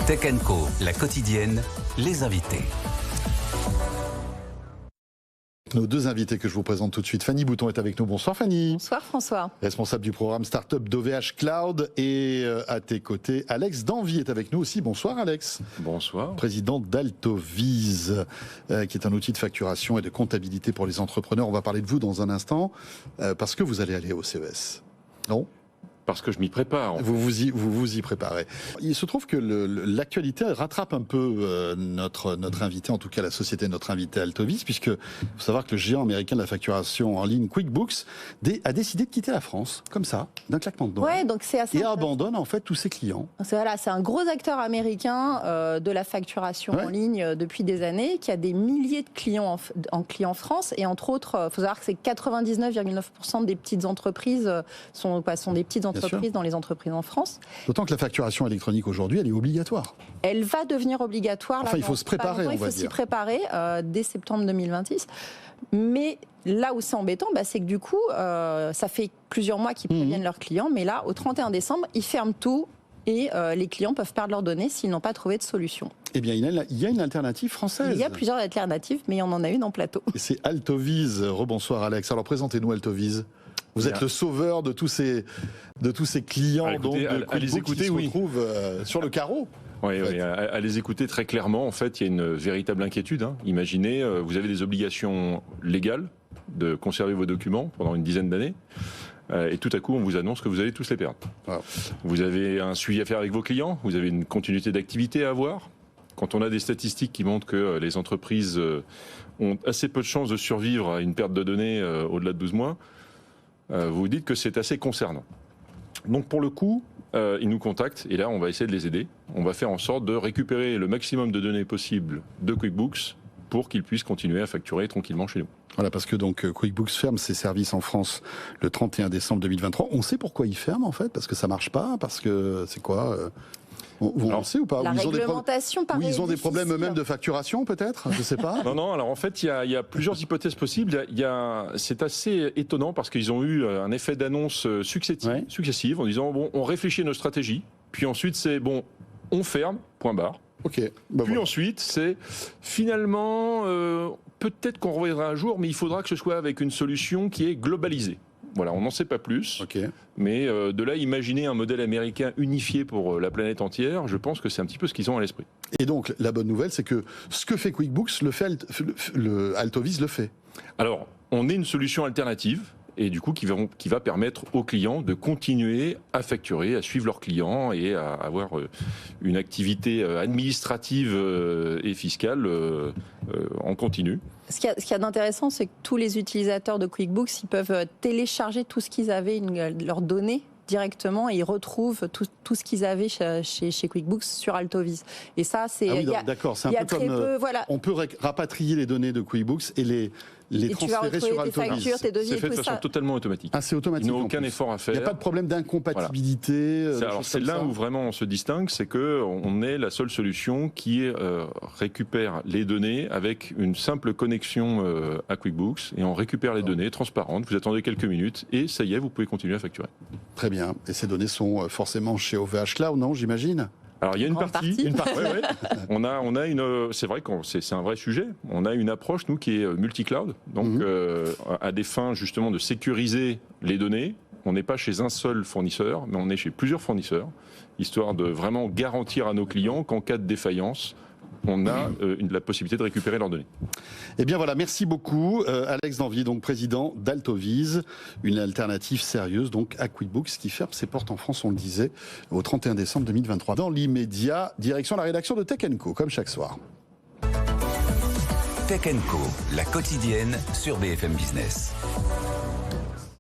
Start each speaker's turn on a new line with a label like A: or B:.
A: Tech & Co, la quotidienne, les invités.
B: Nos deux invités que je vous présente tout de suite. Fanny Bouton est avec nous. Bonsoir Fanny.
C: Bonsoir François.
B: Responsable du programme Startup d'OVH Cloud. Et à tes côtés, Alex Danvy est avec nous aussi. Bonsoir Alex.
D: Bonsoir.
B: Président d'Altoviz, qui est un outil de facturation et de comptabilité pour les entrepreneurs. On va parler de vous dans un instant, parce que vous allez aller au CES. Non ?
D: Parce que je m'y prépare.
B: Vous vous y préparez. Il se trouve que l'actualité rattrape un peu notre invité, en tout cas la société de notre invité Altoviz, puisque il faut savoir que le géant américain de la facturation en ligne QuickBooks a décidé de quitter la France, comme ça, d'un claquement de doigts.
C: Ouais, donc c'est assez.
B: Et abandonne en fait tous ses clients.
C: C'est un gros acteur américain de la facturation en ligne depuis des années, qui a des milliers de clients en France, et entre autres, il faut savoir que c'est 99,9% des petites entreprises sont des petites entreprises dans les entreprises en France.
B: D'autant que la facturation électronique aujourd'hui, elle est obligatoire.
C: Elle va devenir obligatoire.
B: Enfin, il faut se préparer, on va dire.
C: Il faut s'y préparer dès septembre 2026. Mais là où c'est embêtant, c'est que du coup, ça fait plusieurs mois qu'ils préviennent leurs clients, mais là, au 31 décembre, ils ferment tout et les clients peuvent perdre leurs données s'ils n'ont pas trouvé de solution. Eh
B: bien, il y a une alternative française.
C: Il y a plusieurs alternatives, mais on en a une en plateau.
B: Et c'est Altoviz. Rebonsoir Alex. Alors présentez-nous Altoviz. Vous êtes le sauveur de tous ces clients
D: à les écouter,
B: qui se retrouvent sur le carreau.
D: Oui, à les écouter très clairement, en fait, il y a une véritable inquiétude. Imaginez, vous avez des obligations légales de conserver vos documents pendant une dizaine d'années, et tout à coup, on vous annonce que vous allez tous les perdre. Wow. Vous avez un suivi à faire avec vos clients, vous avez une continuité d'activité à avoir. Quand on a des statistiques qui montrent que les entreprises ont assez peu de chances de survivre à une perte de données au-delà de 12 mois, vous vous dites que c'est assez concernant. Donc pour le coup, ils nous contactent et là on va essayer de les aider. On va faire en sorte de récupérer le maximum de données possibles de QuickBooks pour qu'ils puissent continuer à facturer tranquillement chez nous.
B: Voilà, parce que donc QuickBooks ferme ses services en France le 31 décembre 2023. On sait pourquoi ils ferment en fait, parce que ça marche pas, parce que c'est quoi on sait ou pas?
C: La réglementation paraît
B: ils ont des problèmes
C: difficile.
B: eux-mêmes de facturation peut-être? Je sais pas.
D: Non, alors en fait il y a plusieurs hypothèses possibles. C'est assez étonnant parce qu'ils ont eu un effet d'annonce successive en disant bon, on réfléchit à nos stratégies, puis ensuite c'est bon, on ferme, point barre.
B: Okay.
D: Puis ensuite c'est finalement peut-être qu'on reviendra un jour, mais il faudra que ce soit avec une solution qui est globalisée. Voilà, on n'en sait pas plus, mais de là, imaginer un modèle américain unifié pour la planète entière, je pense que c'est un petit peu ce qu'ils ont à l'esprit.
B: Et donc, la bonne nouvelle, c'est que ce que fait QuickBooks, Altoviz le fait.
D: Alors, on est une solution alternative, et du coup, qui va permettre aux clients de continuer à facturer, à suivre leurs clients et à avoir une activité administrative et fiscale en continu.
C: Ce qu'il y a d'intéressant, c'est que tous les utilisateurs de QuickBooks, ils peuvent télécharger tout ce qu'ils avaient, leurs données directement, et ils retrouvent tout ce qu'ils avaient chez QuickBooks sur Altoviz. Et ça, c'est...
B: d'accord, c'est un peu comme... on peut rapatrier les données de QuickBooks et les transférer sur Altoviz.
D: C'est fait de façon totalement automatique.
B: Ah, c'est automatique.
D: Ils n'ont aucun effort à faire.
B: Il n'y a pas de problème d'incompatibilité.
D: Voilà. Alors c'est là où vraiment on se distingue, c'est qu'on est la seule solution qui récupère les données avec une simple connexion à QuickBooks, et on récupère les données transparentes. Vous attendez quelques minutes et ça y est, vous pouvez continuer à facturer. Très
B: bien. Et ces données sont forcément chez OVH Cloud, non, j'imagine?
D: Alors il y a une partie. Ouais. On a une. C'est vrai que c'est un vrai sujet. On a une approche nous qui est multi-cloud, donc à des fins justement de sécuriser les données. On n'est pas chez un seul fournisseur, mais on est chez plusieurs fournisseurs, histoire de vraiment garantir à nos clients qu'en cas de défaillance, on a la possibilité de récupérer leurs données.
B: Eh bien voilà, merci beaucoup. Alex Danvy, donc président d'Altoviz, une alternative sérieuse donc à QuickBooks qui ferme ses portes en France, on le disait, au 31 décembre 2023. Dans l'immédiat, direction la rédaction de Tech & Co, comme chaque soir.
A: Tech & Co, la quotidienne sur BFM Business.